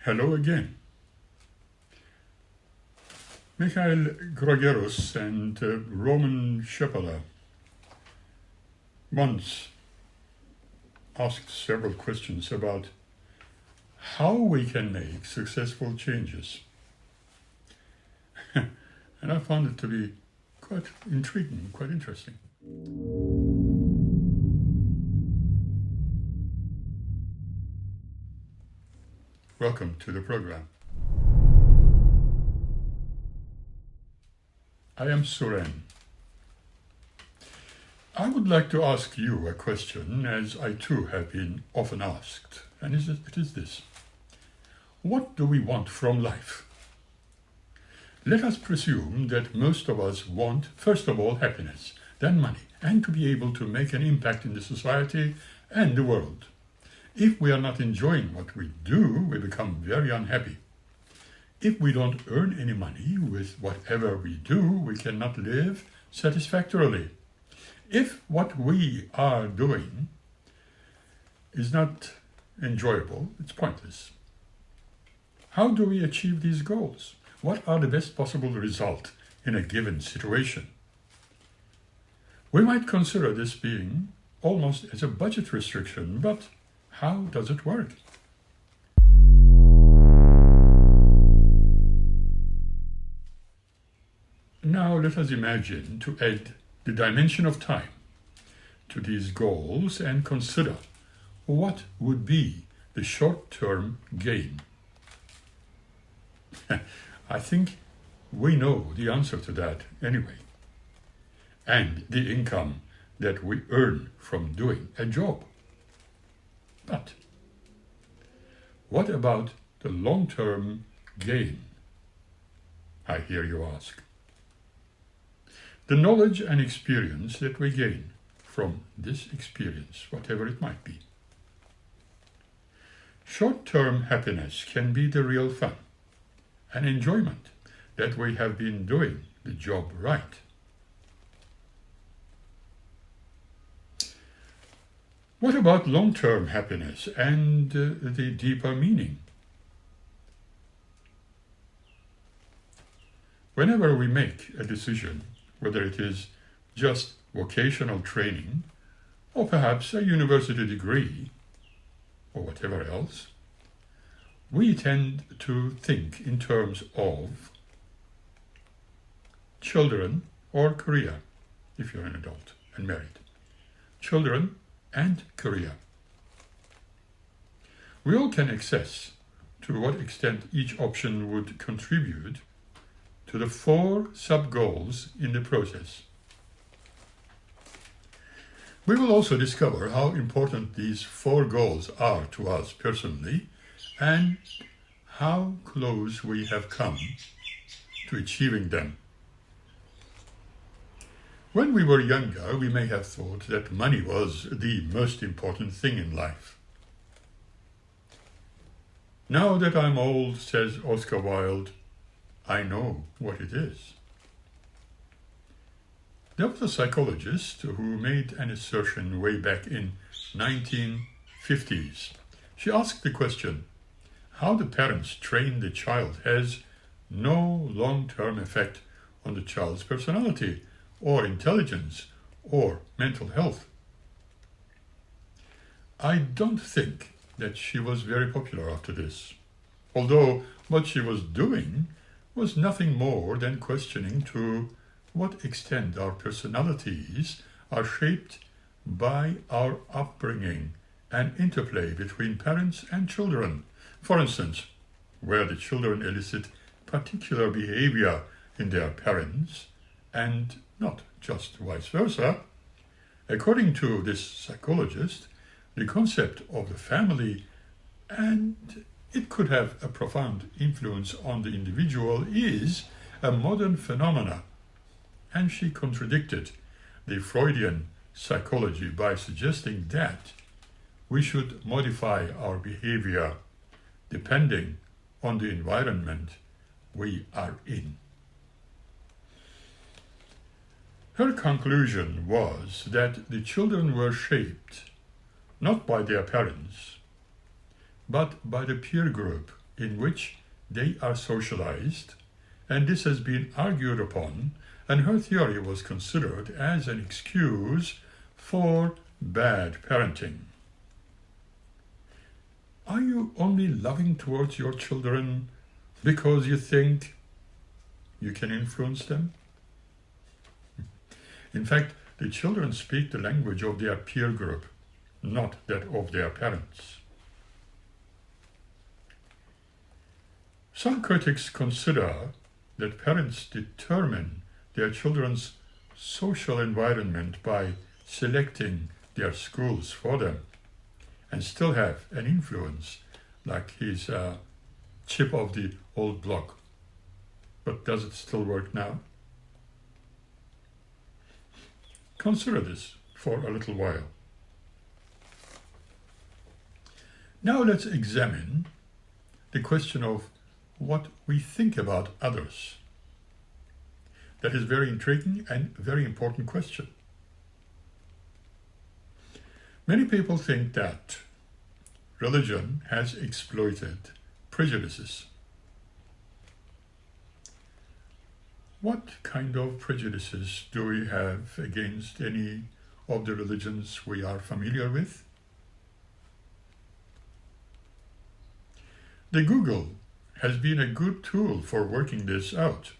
Hello again. Mikhail Grogerus and Roman Schepeler once asked several questions about how we can make successful changes. And I found it to be quite intriguing, quite interesting. Welcome to the program. I am Suren. I would like to ask you a question, as I too have been often asked, and it is this. What do we want from life? Let us presume that most of us want, first of all, happiness, then money, and to be able to make an impact in the society and the world. If we are not enjoying what we do, we become very unhappy. If we don't earn any money with whatever we do, we cannot live satisfactorily. If what we are doing is not enjoyable, it's pointless. How do we achieve these goals? What are the best possible results in a given situation? We might consider this being almost as a budget restriction, but how does it work? Now let us imagine to add the dimension of time to these goals and consider what would be the short-term gain. I think we know the answer to that anyway. And the income that we earn from doing a job. But what about the long-term gain? I hear you ask. The knowledge and experience that we gain from this experience, whatever it might be. Short-term happiness can be the real fun and enjoyment that we have been doing the job right. What about long-term happiness and the deeper meaning? Whenever we make a decision, whether it is just vocational training, or perhaps a university degree, or whatever else, we tend to think in terms of children or career, if you're an adult and married. Children and career. We all can assess to what extent each option would contribute to the 4 sub-goals in the process. We will also discover how important these 4 goals are to us personally and how close we have come to achieving them. When we were younger, we may have thought that money was the most important thing in life. Now that I'm old, says Oscar Wilde, I know what it is. There was a psychologist who made an assertion way back in 1950s. She asked the question, how the parents train the child has no long-term effect on the child's personality or intelligence or mental health. I don't think that she was very popular after this, although what she was doing was nothing more than questioning to what extent our personalities are shaped by our upbringing and interplay between parents and children. For instance, where the children elicit particular behavior in their parents and not just vice versa. According to this psychologist, the concept of the family, and it could have a profound influence on the individual, is a modern phenomena. And she contradicted the Freudian psychology by suggesting that we should modify our behavior depending on the environment we are in. Her conclusion was that the children were shaped not by their parents, but by the peer group in which they are socialized, and this has been argued upon, and her theory was considered as an excuse for bad parenting. Are you only loving towards your children because you think you can influence them? In fact, the children speak the language of their peer group, not that of their parents. Some critics consider that parents determine their children's social environment by selecting their schools for them and still have an influence, like he's a chip of the old block. But does it still work now? Consider this for a little while. Now let's examine the question of what we think about others. That is a very intriguing and very important question. Many people think that religion has exploited prejudices. What kind of prejudices do we have against any of the religions we are familiar with? The Google has been a good tool for working this out.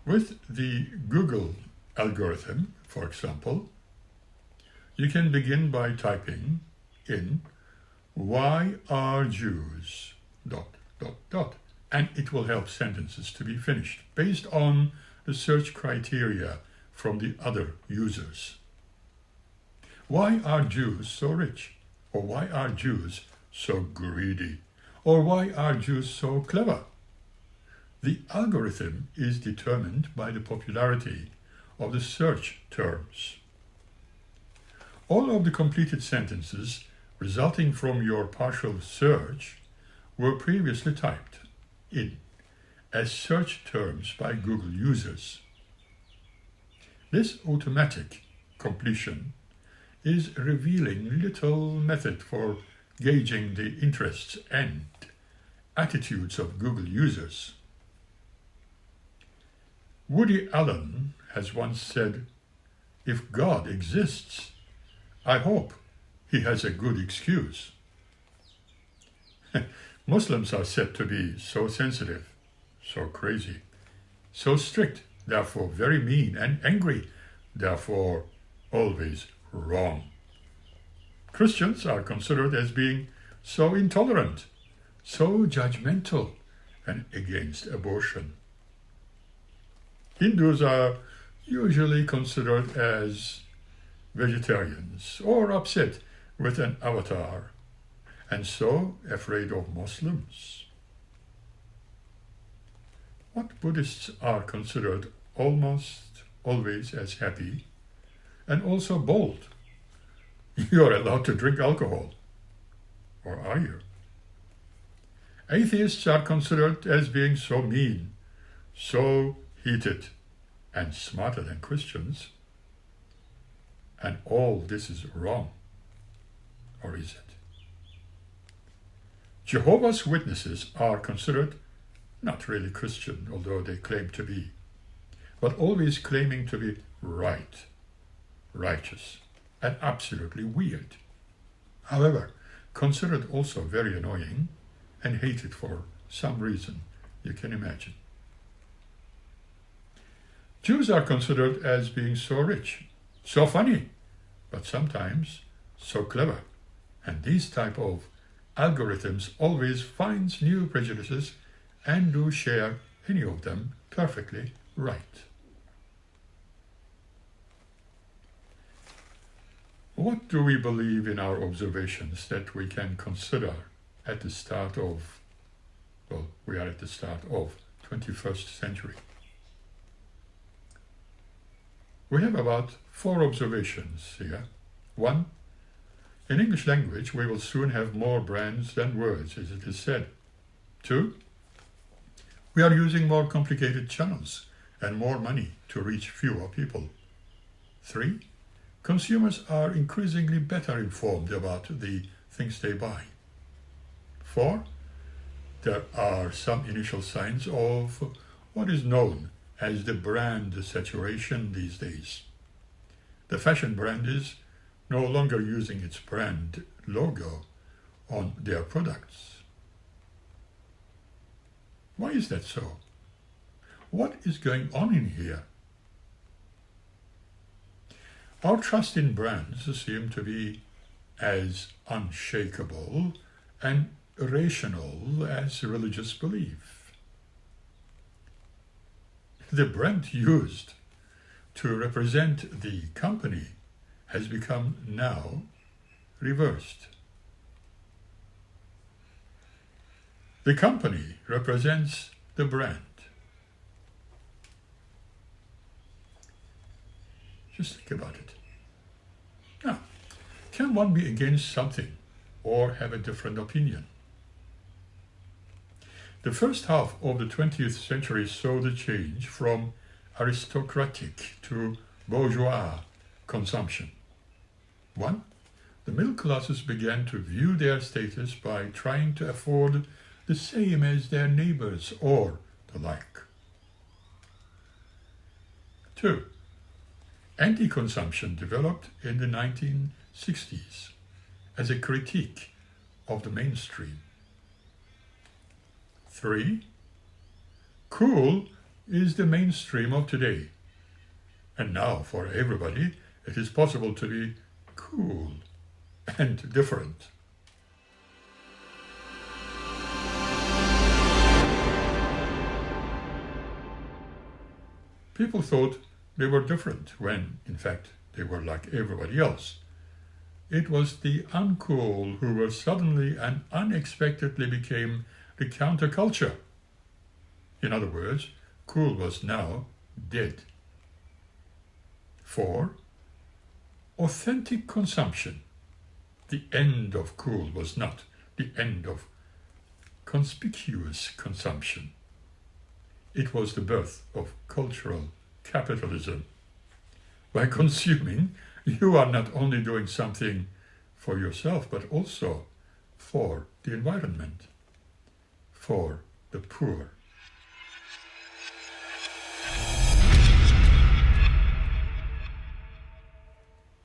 With the Google algorithm, for example, you can begin by typing in "Why are Jews ... and it will help sentences to be finished based on the search criteria from the other users. Why are Jews so rich? Or why are Jews so greedy? Or why are Jews so clever? The algorithm is determined by the popularity of the search terms. All of the completed sentences resulting from your partial search were previously typed in as search terms by Google users. This automatic completion is revealing little method for gauging the interests and attitudes of Google users. Woody Allen has once said, "If God exists, I hope he has a good excuse." Muslims are said to be so sensitive, so crazy, so strict, therefore very mean and angry, therefore always wrong. Christians are considered as being so intolerant, so judgmental, and against abortion. Hindus are usually considered as vegetarians or upset with an avatar, and so afraid of Muslims. What Buddhists are considered almost always as happy and also bold. You're allowed to drink alcohol. Or are you? Atheists are considered as being so mean, so heated, and smarter than Christians. And all this is wrong. Or is it? Jehovah's Witnesses are considered not really Christian, although they claim to be, but always claiming to be right, righteous, and absolutely weird. However, considered also very annoying and hated for some reason you can imagine. Jews are considered as being so rich, so funny, but sometimes so clever. And these type of algorithms always finds new prejudices and do share any of them perfectly right. What do we believe in our observations that we can consider at the start of, well, we are at the start of 21st century? We have about 4 observations here. 1, in English language, we will soon have more brands than words, as it is said. 2, we are using more complicated channels and more money to reach fewer people. 3, consumers are increasingly better informed about the things they buy. 4. There are some initial signs of what is known as the brand saturation these days. The fashion brand is no longer using its brand logo on their products. Why is that so? What is going on in here? Our trust in brands seem to be as unshakable and rational as religious belief. The brand used to represent the company has become now reversed. The company represents the brand. Just think about it. Now, can one be against something or have a different opinion? The first half of the 20th century saw the change from aristocratic to bourgeois consumption. 1. The middle classes began to view their status by trying to afford the same as their neighbors or the like. 2. Anti-consumption developed in the 1960s as a critique of the mainstream. 3. Cool is the mainstream of today. And now, for everybody, it is possible to be cool and different. People thought they were different when, in fact, they were like everybody else. It was the uncool who were suddenly and unexpectedly became the counterculture. In other words, cool was now dead. 4. Authentic consumption. The end of cool was not the end of conspicuous consumption. It was the birth of cultural capitalism. By consuming, you are not only doing something for yourself, but also for the environment, for the poor.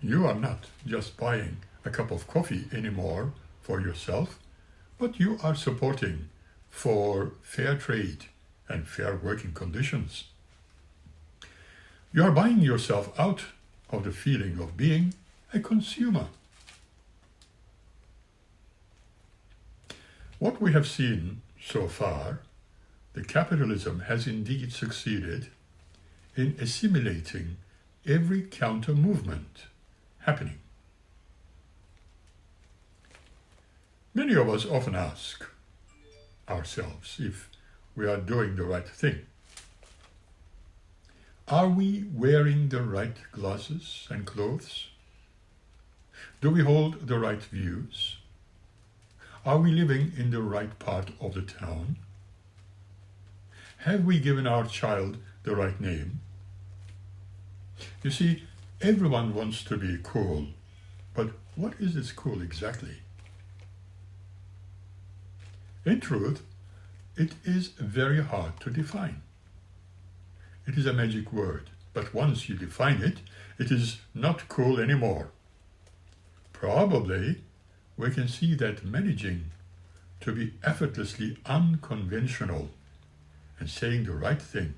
You are not just buying a cup of coffee anymore for yourself, but you are supporting for fair trade and fair working conditions. You are buying yourself out of the feeling of being a consumer. What we have seen so far, the capitalism has indeed succeeded in assimilating every counter movement happening. Many of us often ask ourselves if we are doing the right thing. Are we wearing the right glasses and clothes? Do we hold the right views? Are we living in the right part of the town? Have we given our child the right name? You see, everyone wants to be cool, but what is this cool exactly? In truth, it is very hard to define. It is a magic word, but once you define it, it is not cool anymore. Probably, we can see that managing to be effortlessly unconventional and saying the right thing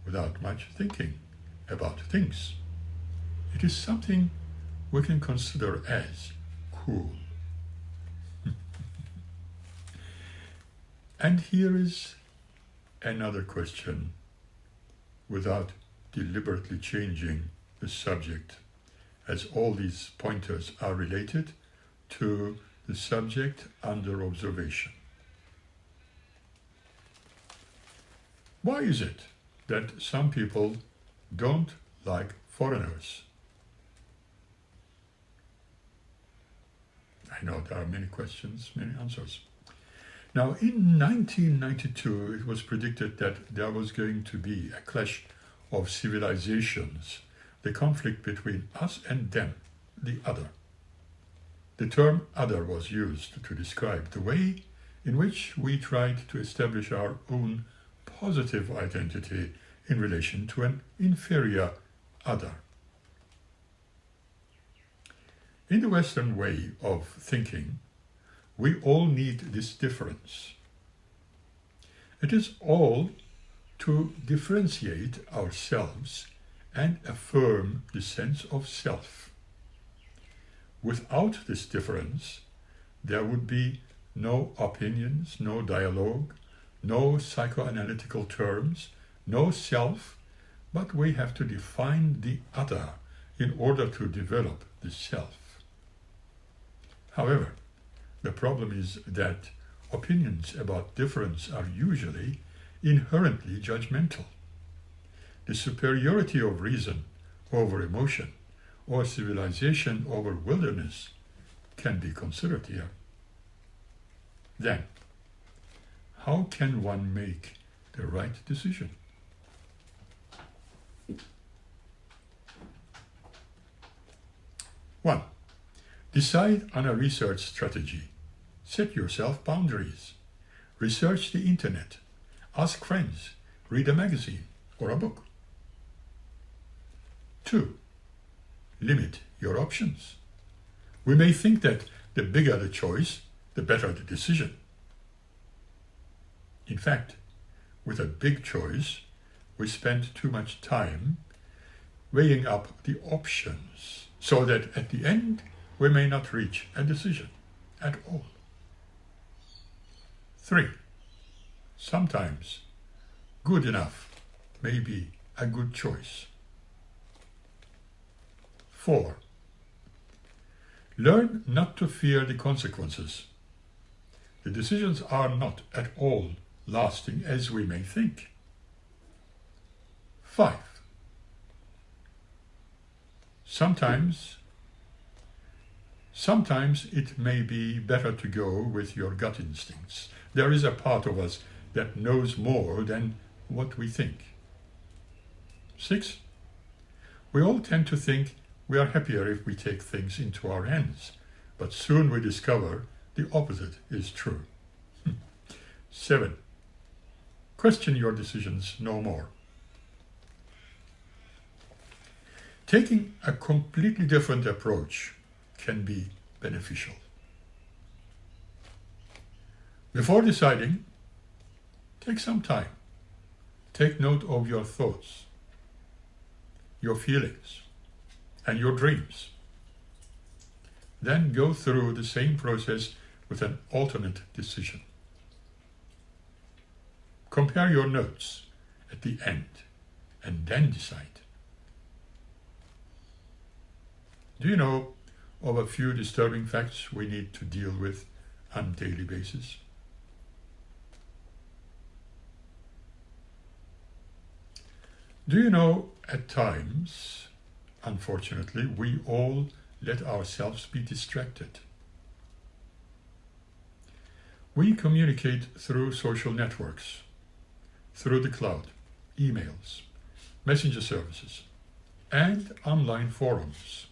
without much thinking about things, it is something we can consider as cool. And here is another question, without deliberately changing the subject, as all these pointers are related to the subject under observation. Why is it that some people don't like foreigners? I know there are many questions, many answers. Now, in 1992, it was predicted that there was going to be a clash of civilizations, the conflict between us and them, the other. The term other was used to describe the way in which we tried to establish our own positive identity in relation to an inferior other. In the Western way of thinking, we all need this difference. It is all to differentiate ourselves and affirm the sense of self. Without this difference, there would be no opinions, no dialogue, no psychoanalytical terms, no self, but we have to define the other in order to develop the self. However, the problem is that opinions about difference are usually inherently judgmental. The superiority of reason over emotion, or civilization over wilderness, can be considered here. Then, how can one make the right decision? One, decide on a research strategy. Set yourself boundaries. Research the internet. Ask friends. Read a magazine or a book. 2, limit your options. We may think that the bigger the choice, the better the decision. In fact, with a big choice, we spend too much time weighing up the options, so that at the end we may not reach a decision at all. 3, sometimes good enough may be a good choice. 4, learn not to fear the consequences. The decisions are not at all lasting as we may think. 5, sometimes it may be better to go with your gut instincts. There is a part of us that knows more than what we think. 6, we all tend to think we are happier if we take things into our hands, but soon we discover the opposite is true. 7, question your decisions no more. Taking a completely different approach can be beneficial. Before deciding, take some time. Take note of your thoughts, your feelings, and your dreams. Then go through the same process with an alternate decision. Compare your notes at the end and then decide. Do you know of a few disturbing facts we need to deal with on a daily basis? Do you know, at times, unfortunately, we all let ourselves be distracted. We communicate through social networks, through the cloud, emails, messenger services, and online forums,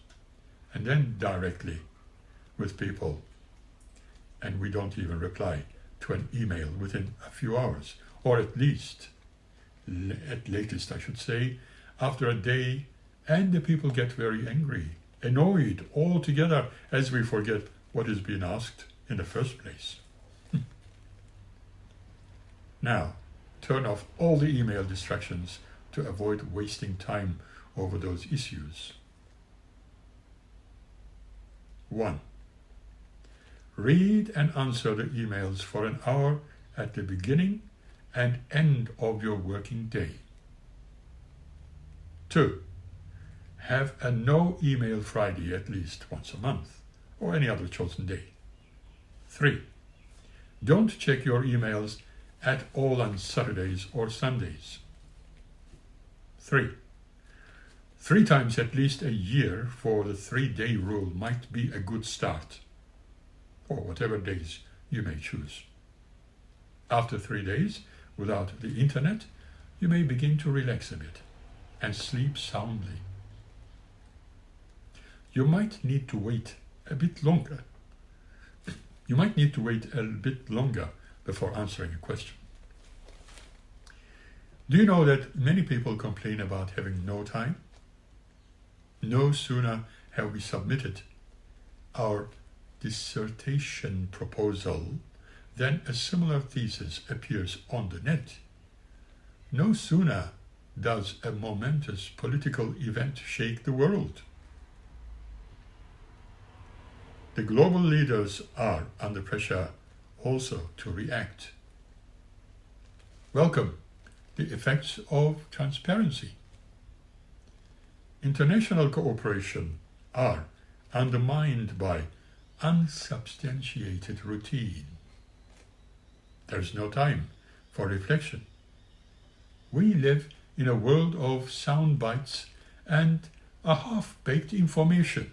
and then directly with people. And we don't even reply to an email within a few hours, or at latest, I should say, after a day, and the people get very angry, annoyed altogether, as we forget what is being asked in the first place. Now, turn off all the email distractions to avoid wasting time over those issues. 1, read and answer the emails for an hour at the beginning and end of your working day. 2, have a no email Friday at least once a month, or any other chosen day. 3, don't check your emails at all on Saturdays or Sundays. 3 times at least a year for the 3-day rule might be a good start, or whatever days you may choose. After 3 days without the internet, you may begin to relax a bit and sleep soundly. You might need to wait a bit longer You might need to wait a bit longer before answering a question. Do you know that many people complain about having no time? No sooner have we submitted our dissertation proposal than a similar thesis appears on the net. No sooner does a momentous political event shake the world. The global leaders are under pressure also to react. Welcome the effects of transparency. International cooperation are undermined by unsubstantiated routine. There's no time for reflection. We live in a world of sound bites and a half-baked information.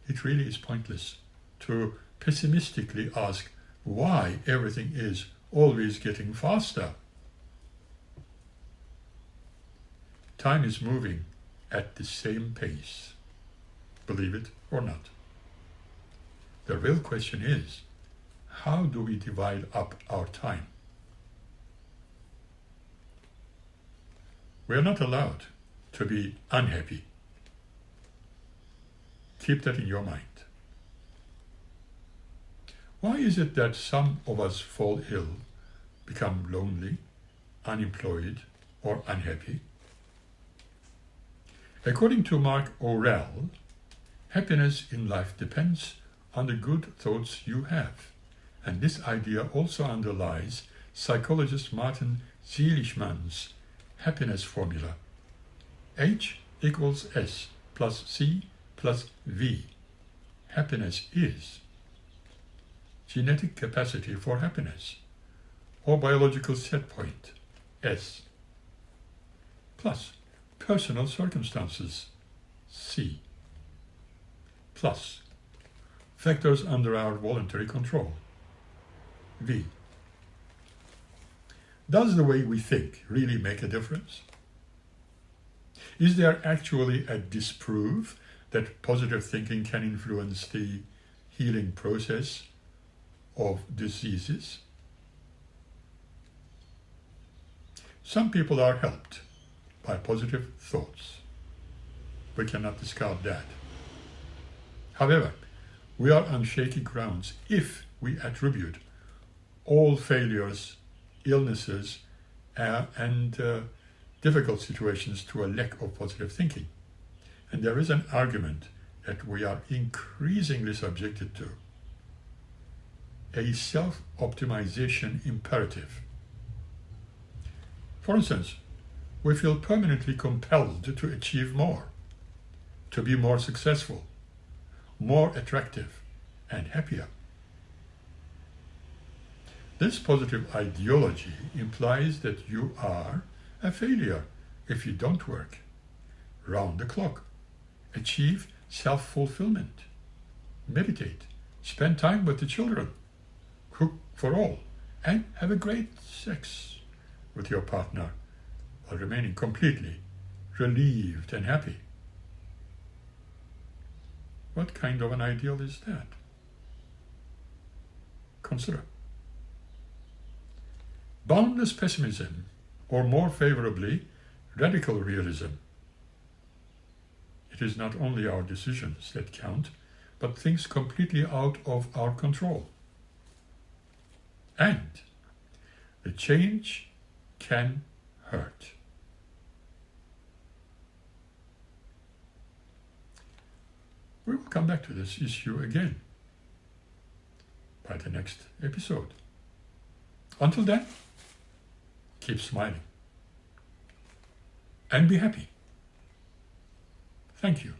It really is pointless to pessimistically ask why everything is always getting faster. Time is moving at the same pace, believe it or not. The real question is, how do we divide up our time? We are not allowed to be unhappy. Keep that in your mind. Why is it that some of us fall ill, become lonely, unemployed, or unhappy? According to Mark Aurel, happiness in life depends on the good thoughts you have. And this idea also underlies psychologist Martin Seligman's happiness formula. H equals S plus C plus V. Happiness is genetic capacity for happiness, or biological set point, S, plus personal circumstances, C, plus factors under our voluntary control, V. Does the way we think really make a difference? Is there actually a disproof that positive thinking can influence the healing process of diseases? Some people are helped by positive thoughts. We cannot discard that. However, we are on shaky grounds if we attribute all failures, illnesses, and difficult situations to a lack of positive thinking. And there is an argument that we are increasingly subjected to, a self-optimization imperative. For instance, we feel permanently compelled to achieve more, to be more successful, more attractive, and happier. This positive ideology implies that you are a failure if you don't work round the clock, achieve self-fulfillment, meditate, spend time with the children, cook for all, and have a great sex with your partner while remaining completely relieved and happy. What kind of an ideal is that? Consider. Boundless pessimism, or more favorably, radical realism. It is not only our decisions that count, but things completely out of our control. And the change can hurt. We will come back to this issue again by the next episode. Until then, keep smiling and be happy. Thank you.